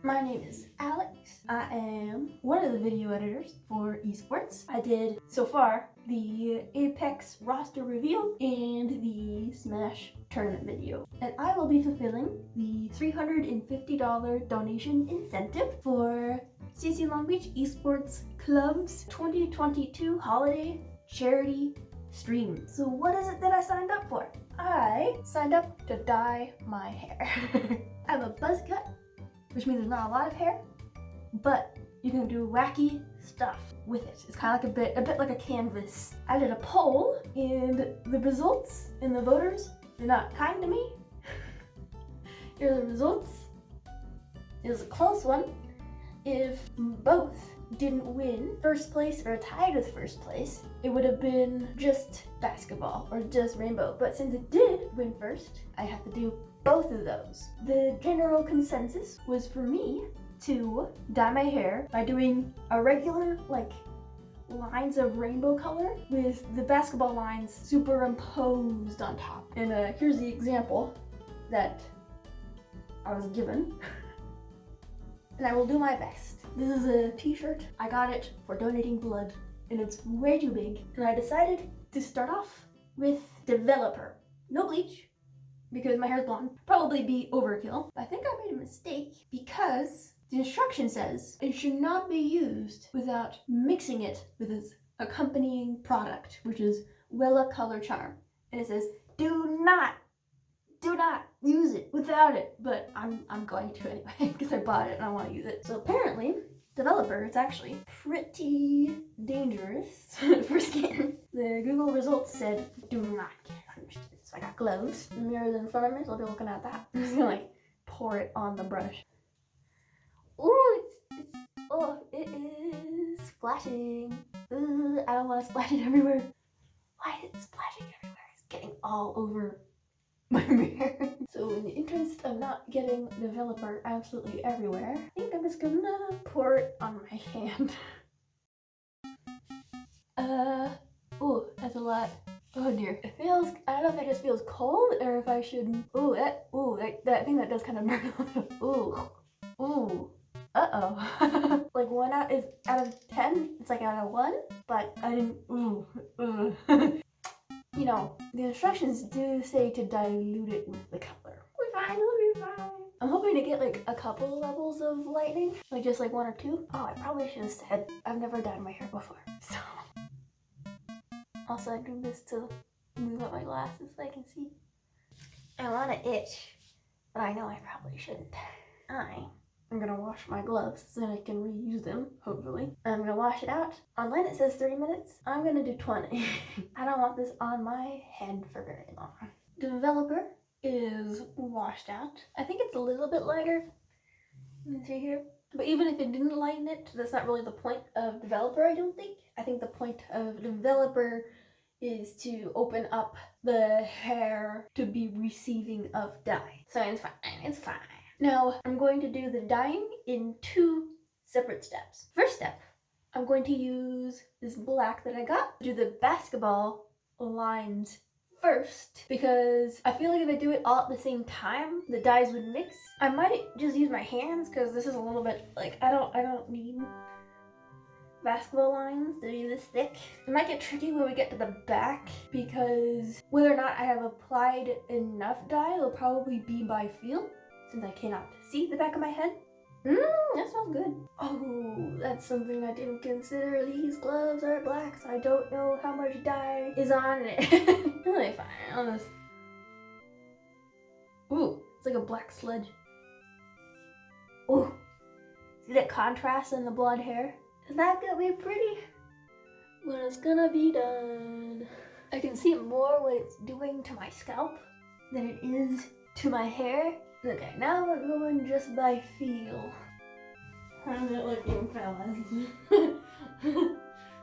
My name is Alex. I am one of the video editors for Esports. I did, so far, the Apex roster reveal and the Smash tournament video. And I will be fulfilling the $350 donation incentive for CSULB Esports Club's 2022 holiday charity stream. So what is it that I signed up for? I signed up to dye my hair. I have a buzz cut, which means there's not a lot of hair, but you can do wacky stuff with it. It's kind of like a bit like a canvas. I did a poll, and the results and the voters, they're not kind to me. Here are the results. It was a close one. If both didn't win first place or tied with first place, it would have been just basketball or just rainbow. But since it did win first, I have to do both of those. The general consensus was for me to dye my hair by doing a regular, like, lines of rainbow color with the basketball lines superimposed on top. And here's the example that I was given. And I will do my best. This is a t-shirt. I got it for donating blood, and it's way too big. And I decided to start off with developer. No bleach, because my hair's blonde. Probably be overkill. I think I made a mistake because the instruction says it should not be used without mixing it with its accompanying product, which is Wella Color Charm. And it says, do not use it without it. But I'm going to anyway, because I bought it and I want to use it. So apparently, developer, it's actually pretty dangerous for skin. The Google results said, do not get it under skin. So I got gloves, mirrors in front of me, so I'll be looking at that. I'm just gonna like pour it on the brush. Ooh, it is splashing. Ooh, I don't want to splash it everywhere. Why is it splashing everywhere? It's getting all over my mirror. So in the interest of not getting developer absolutely everywhere, I think I'm just gonna pour it on my hand. Ooh, that's a lot. Oh dear. It feels, I don't know if it just feels cold or if I should, that thing that does kind of burn. Ooh. Uh-oh. Like 1 out of 10, it's like out of 1, but I didn't, You know, the instructions do say to dilute it with the color. We'll be fine. I'm hoping to get like a couple levels of lightning, like just like 1 or 2. Oh, I probably should have said I've never dyed my hair before, so. Also, I do this to move up my glasses so I can see. I want to itch, but I know I probably shouldn't. I'm gonna wash my gloves so that I can reuse them, hopefully. I'm gonna wash it out. Online it says 30 minutes. I'm gonna do 20. I don't want this on my head for very long. Developer is washed out. I think it's a little bit lighter. You can see here. But even if it didn't lighten it, that's not really the point of developer, I don't think. I think the point of developer is to open up the hair to be receiving of dye. So it's fine. Now, I'm going to do the dyeing in 2 separate steps. First step, I'm going to use this black that I got to do the basketball lines first, because I feel like if I do it all at the same time, the dyes would mix. I might just use my hands, because this is a little bit, like, I don't need basketball lines to be this thick. It might get tricky when we get to the back, because whether or not I have applied enough dye will probably be by feel, since I cannot see the back of my head. That smells good. Oh, that's something I didn't consider. These gloves are black, so I don't know how much dye is on it. Really fine. I'll just... Ooh, it's like a black sludge. Ooh, see that contrast in the blonde hair? Is that gonna be pretty? When it's gonna be done. I can see more what it's doing to my scalp than it is to my hair. Okay, now we're going just by feel. How's it looking, fellas?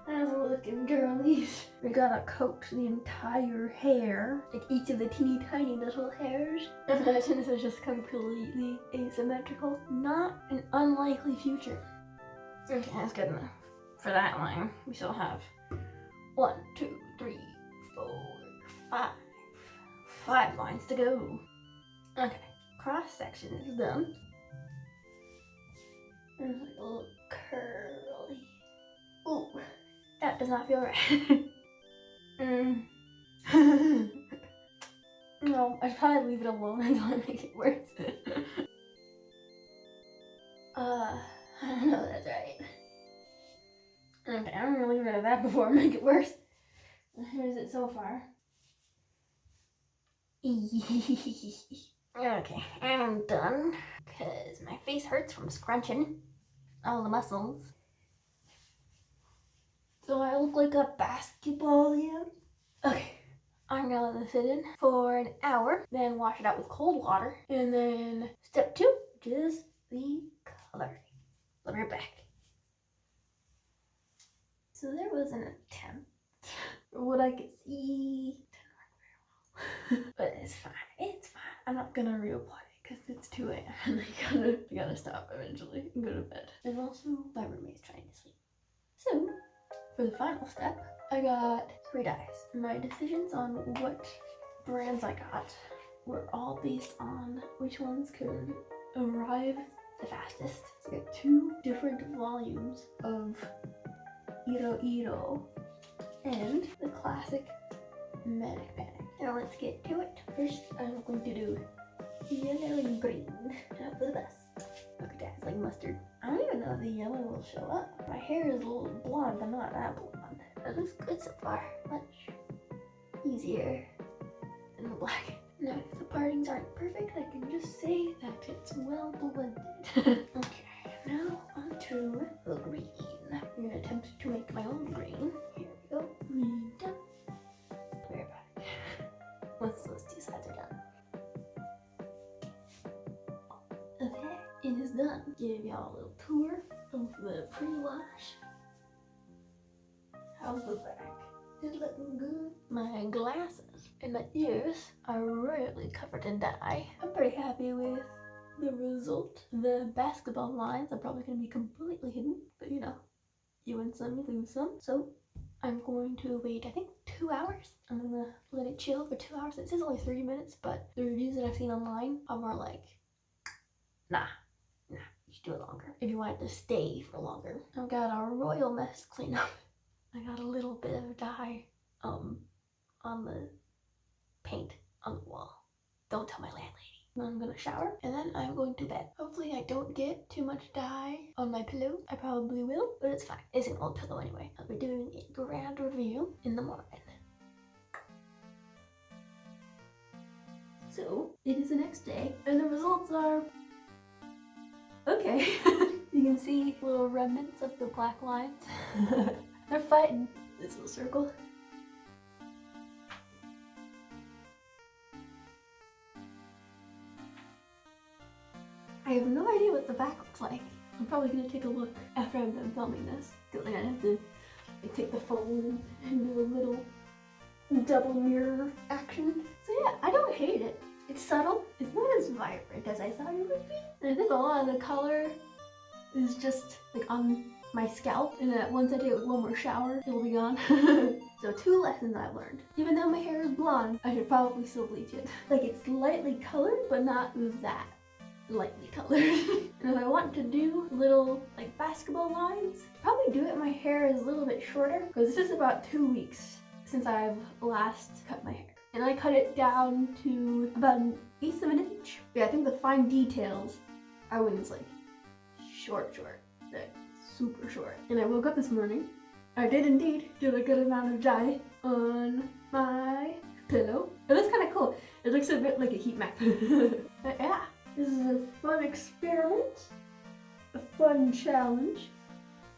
How's it looking, girlies? We gotta coat the entire hair, like each of the teeny tiny little hairs. Imagine this is just completely asymmetrical. Not an unlikely future. Okay, that's good enough. For that line, we still have 1, 2, 3, 4, 5. 5 lines to go. Okay. Cross section is done. There's like a little curly. Ooh, that does not feel right. No, I should probably leave it alone until I make it worse. I don't know if that's right. Okay, I'm gonna leave it at that before I make it worse. Here's it so far. Okay, I'm done. Because my face hurts from scrunching all the muscles. So I look like a basketball, yeah? Okay, I'm gonna let this sit in for an hour, then wash it out with cold water, and then step 2, which is the coloring. I'll be right back. So there was an attempt, from what I could see, to not work very well. But it's fine, it's fine. I'm not gonna reapply because it's 2 a.m. and I gotta stop eventually and go to bed. And also, my roommate's trying to sleep. So, for the final step, I got 3 dyes. My decisions on what brands I got were all based on which ones could arrive the fastest. So I got 2 different volumes of Iro Iro and the classic Manic Panic. Now let's get to it. First, I'm going to do yellow and green. Not for the best. Look at that, it's like mustard. I don't even know if the yellow will show up. My hair is a little blonde, but not that blonde. That looks good so far. Much easier than the black. Now, if the partings aren't perfect, I can just say that it's well blended. Okay, now on to the green. I'm gonna attempt to make my own green. Here we go. Green done. Be right back. Once those 2 sides are done. Okay, it is done. Give y'all a little tour of the pre-wash. How's the back? It's looking good. My glasses and my ears are royally covered in dye. I'm pretty happy with the result. The basketball lines are probably going to be completely hidden, but you know, you win some, you lose some. So I'm going to wait, I think 2 hours. I'm going to let it chill for 2 hours. It says only 30 minutes, but the reviews that I've seen online are more like, nah, you should do it longer if you want it to stay for longer. I've got a royal mess clean up. I got a little bit of dye on the paint on the wall. Don't tell my landlady. I'm gonna shower and then I'm going to bed. Hopefully I don't get too much dye on my pillow. I probably will, but it's fine. It's an old pillow anyway. I'll be doing a grand review in the morning. So it is the next day and the results are okay. You can see little remnants of the black lines. They're fighting this little circle. I have no idea what the back looks like. I'm probably gonna take a look after I'm done filming this. Cause I have to take the phone and do a little double mirror action. So yeah, I don't hate it. It's subtle. It's not as vibrant as I thought it would be. And I think a lot of the color is just like on my scalp, and that once I take one more shower, it'll be gone. So 2 lessons I've learned. Even though my hair is blonde, I should probably still bleach it. Like it's lightly colored, but not that lightly colored. And if I want to do little like basketball lines, probably do it my hair is a little bit shorter, because this is about 2 weeks since I've last cut my hair. And I cut it down to about 1/8 of an inch. Yeah, I think the fine details I went like short. Like, super short. And I woke up this morning. I did indeed get a good amount of dye on my pillow. It looks kind of cool. It looks a bit like a heat map. But yeah, this is a fun experiment, a fun challenge,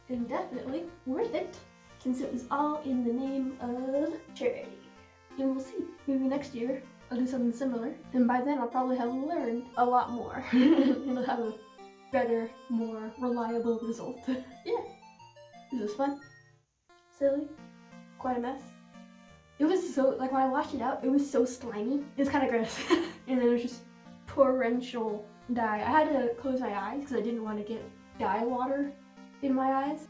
and definitely worth it since it was all in the name of charity. And we'll see. Maybe next year I'll do something similar, and by then I'll probably have learned a lot more. And I'll have a better, more reliable result. Yeah, this was fun, silly, quite a mess. It was so, like when I washed it out, it was so slimy. It was kind of gross. And then it was just torrential dye. I had to close my eyes because I didn't want to get dye water in my eyes.